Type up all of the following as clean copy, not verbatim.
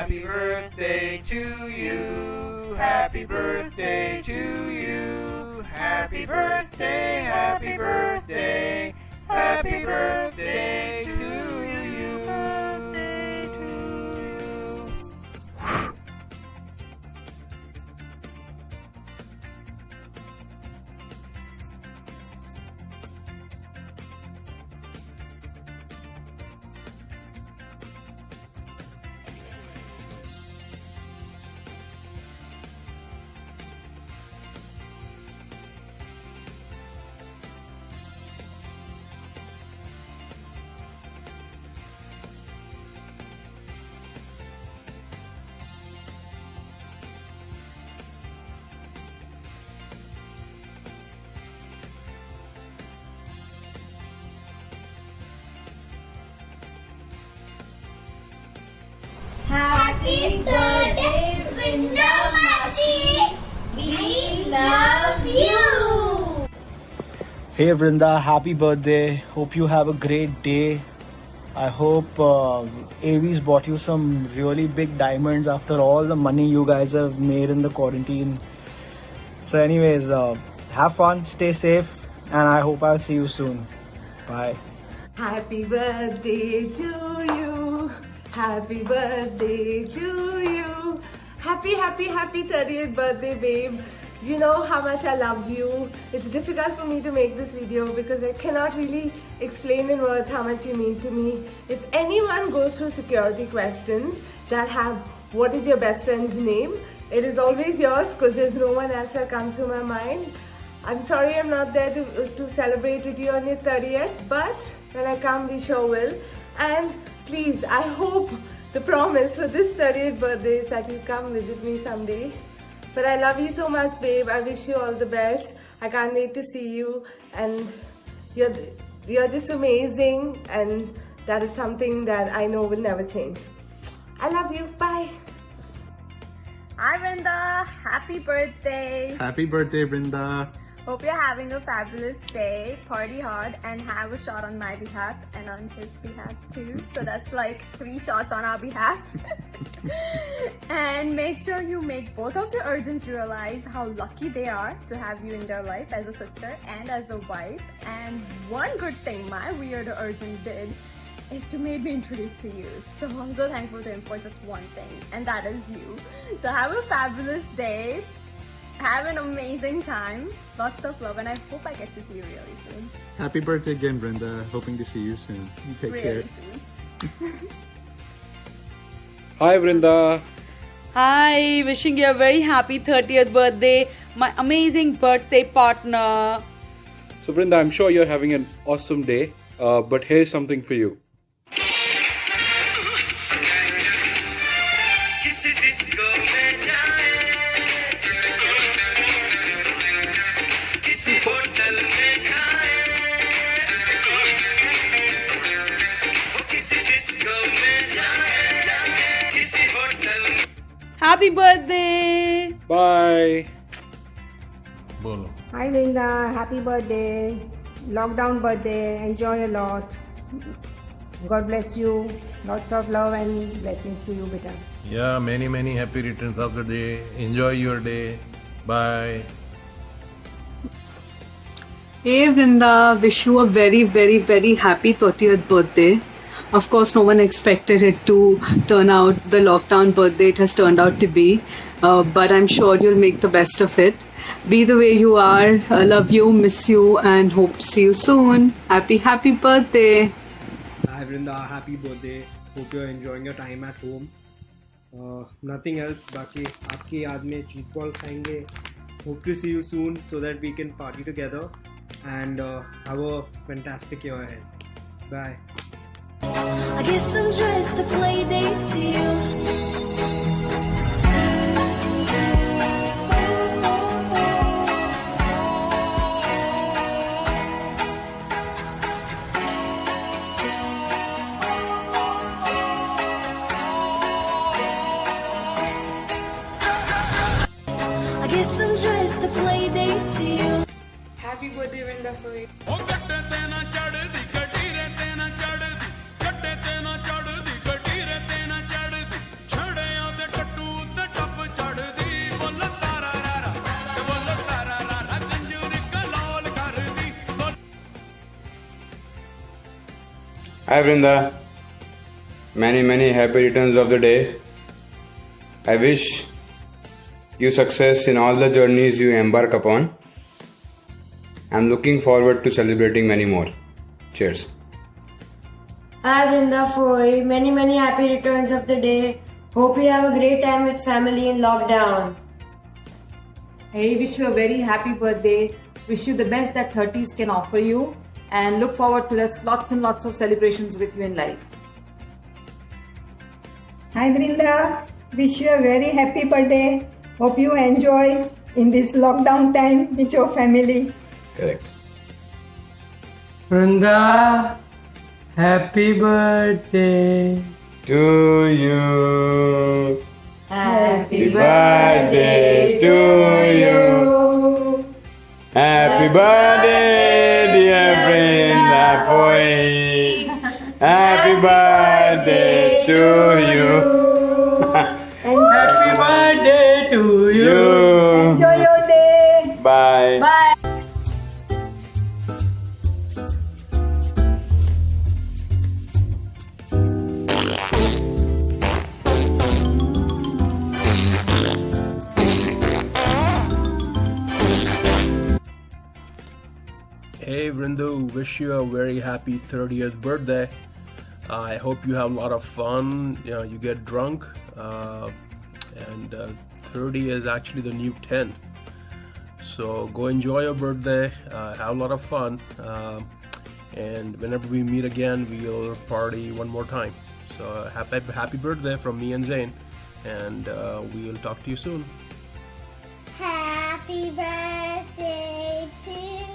Happy birthday to you. Happy birthday to you. Happy birthday, happy birthday. Happy birthday to you. Birthday to you. Happy birthday, Vrinda Masi. We love you. Hey Vrinda, happy birthday. Hope you have a great day. I hope Avi's bought you some really big diamonds after all the money you guys have made in the quarantine. So anyways, have fun, stay safe, and I hope I'll see you soon. Bye. Happy birthday to you. Happy birthday to you. Happy 30th birthday, babe. You know how much I love you. It's difficult for me to make this video because I cannot really explain in words how much you mean to me. If anyone goes through security questions that have what is your best friend's name, it is always yours because there's no one else that comes to my mind. I'm sorry I'm not there to celebrate with you on your 30th, but when I come, we sure will. And please, I hope the promise for this 30th birthday is that you come visit me someday. But I love you so much, babe. I wish you all the best. I can't wait to see you. And you're just amazing. And that is something that I know will never change. I love you. Bye. Hi Vrinda, happy birthday. Happy birthday, Vrinda. Hope you're having a fabulous day, party hard, and have a shot on my behalf and on his behalf too. So that's like 3 shots on our behalf. And make sure you make both of the urgents realize how lucky they are to have you in their life as a sister and as a wife. And one good thing my weirdo urgent did is to make me introduced to you. So I'm so thankful to him for just one thing, and that is you. So have a fabulous day. Have an amazing time. Lots of love, and I hope I get to see you really soon. Happy birthday again, Brenda. Hoping to see you soon. You take care. Really soon. Hi, Vrinda. Hi, wishing you a very happy 30th birthday, my amazing birthday partner. So, Vrinda, I'm sure you're having an awesome day, but here's something for you. Happy birthday! Bye. Hi Vrinda, happy birthday. Lockdown birthday. Enjoy a lot. God bless you. Lots of love and blessings to you, beta. Yeah, many happy returns of the day. Enjoy your day. Bye. Hey Vrinda, wish you a very happy 30th birthday. Of course, no one expected it to turn out the lockdown birthday it has turned out to be. But I'm sure you'll make the best of it. Be the way you are. I love you, miss you, and hope to see you soon. Happy birthday. Hi Vrinda, happy birthday. Hope you're enjoying your time at home. Nothing else. बाकी आपकी याद में cheese ball खाएंगे. Hope to see you soon so that we can party together and have a fantastic year ahead. Bye. I guess I'm just a play date to you. I guess I'm just a play date to you. Happy birthday, Vrinda, for you. ਚੜਦੀ ਗੱਡੀ ਰੇ ਤੇ ਨਾ ਚੜਦੀ ਛੜਿਆਂ Hi Vrinda. Many happy returns of the day. I wish you success in all the journeys you embark upon. I'm looking forward to celebrating many more. Cheers. Hi Brinda Foy, many happy returns of the day. Hope you have a great time with family in lockdown. Hey, wish you a very happy birthday. Wish you the best that 30s can offer you, and look forward to lots and lots of celebrations with you in life. Hi Brinda, wish you a very happy birthday. Hope you enjoy in this lockdown time with your family. Correct. Brinda, happy birthday to you. Happy birthday to you. Happy birthday, dear Brinda Foy. Happy birthday to you. Happy birthday to you. Enjoy your day. Bye. Bye. Hey Vrindu, wish you a very happy 30th birthday. I hope you have a lot of fun, you get drunk, and 30 is actually the new 10. So go enjoy your birthday, have a lot of fun, and whenever we meet again, we'll party one more time. So happy birthday from me and Zain, and we'll talk to you soon. Happy birthday to you.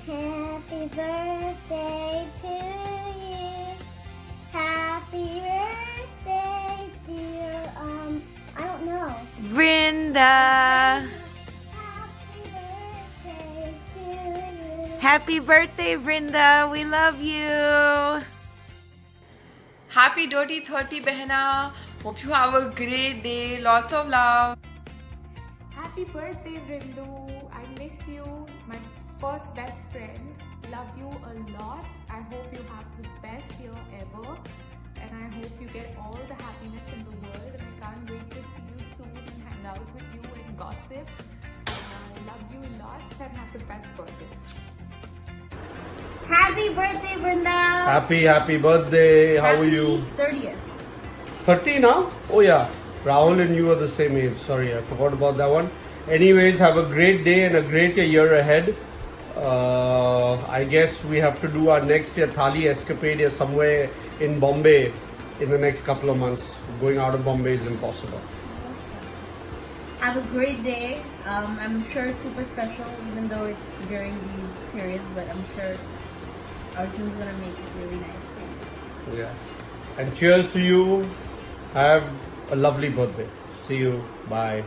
Happy birthday to you. Happy birthday, dear. I don't know. Vrinda. Happy birthday to you. Happy birthday, Vrinda. We love you. Happy Dirty 30, Behna. Hope you have a great day. Lots of love. Happy birthday, Vrindu. I miss you, my first best friend. Love you a lot. I hope you have the best year ever, and I hope you get all the happiness in the world, and I can't wait to see you soon and hang out with you and gossip. I love you lots and have the best birthday. Happy birthday, Brinda. Happy birthday. How are you? 30th. 30 now? Oh yeah. Rahul and you are the same age. Sorry, I forgot about that one. Anyways, have a great day and a great year ahead. I guess we have to do our next year Thali escapade somewhere in Bombay in the next couple of months. Going out of Bombay is impossible. Have a great day. I'm sure it's super special, even though it's during these periods, but I'm sure Arjun's gonna make it really nice for you. Yeah. And cheers to you. Have a lovely birthday. See you. Bye.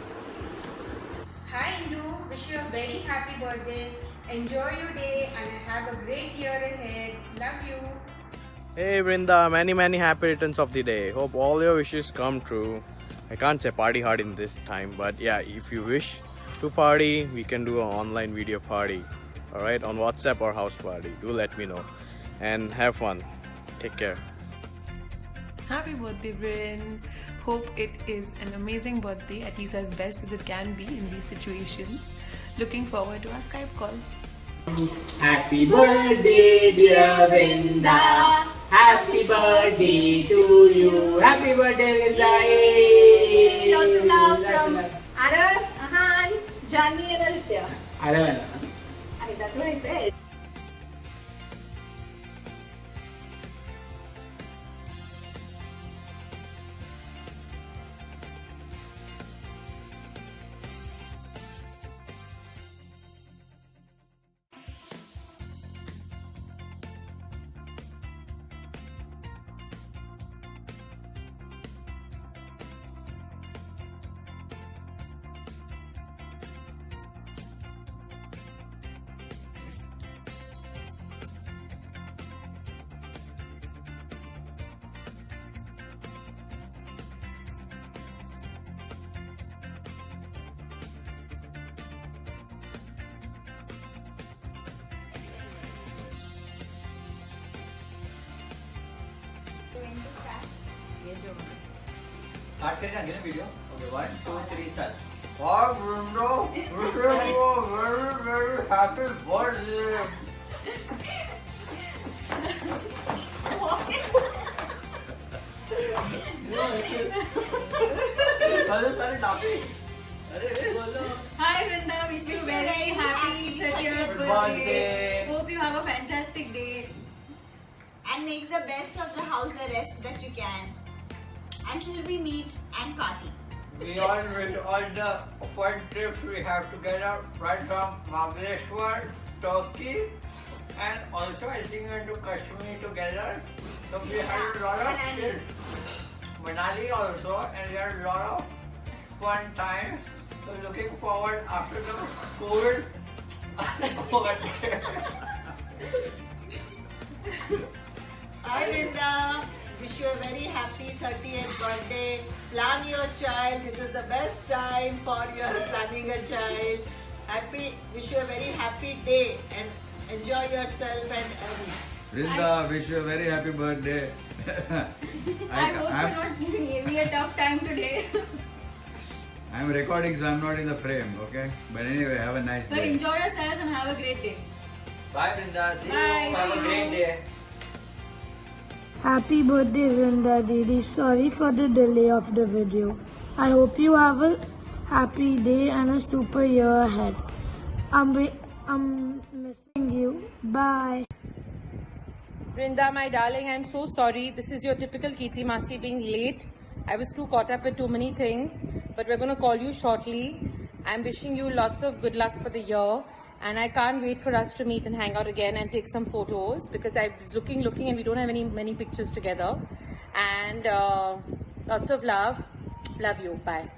Hi Indu, wish you a very happy birthday. Enjoy your day and have a great year ahead. Love you. Hey Vrinda, many happy returns of the day. Hope all your wishes come true. I can't say party hard in this time, but yeah, if you wish to party, we can do an online video party. Alright, on WhatsApp or house party. Do let me know. And have fun. Take care. Happy birthday, Vrin. Hope it is an amazing birthday, at least as best as it can be in these situations. Looking forward to our Skype call. Happy birthday, dear Vrinda. Happy birthday to you. Happy birthday, Vrinda. Yay. Lots of love from Arav, Ahan, Jani and Aditya. Arav. That's what I said. Start करें again video. Okay, 1, 2, 3, start. Hi Brinda, wishing you a very very happy birthday. Hi Vrinda, wish you very happy 30th birthday. Hope you have a fantastic day. And make the best of the house arrest that you can. Until we meet and party. Beyond with all the fun trips we have together, right from Mahabaleshwar, Turkey, and also I think we went to Kashmir together. So we had a lot of trips. Manali also, and we had a lot of fun times. So looking forward after the COVID. Hi Linda, wish you a very happy 30th birthday. Plan your child. This is the best time for your planning a child. Wish you a very happy day and enjoy yourself and everything. Vrinda, wish you a very happy birthday. I hope you're not giving me a tough time today. I'm recording, so I'm not in the frame, okay? But anyway, have a nice So day. enjoy yourself and have a great day. Bye Vrinda, see Bye. you. Have a great day. Happy birthday Vrinda Didi. Sorry for the delay of the video. I hope you have a happy day and a super year ahead. I'm missing you. Bye. Vrinda, my darling, I'm so sorry. This is your typical Kirti Masi being late. I was too caught up with too many things. But we're going to call you shortly. I'm wishing you lots of good luck for the year. And I can't wait for us to meet and hang out again and take some photos. Because I was looking and we don't have many pictures together. And lots of love. Love you. Bye.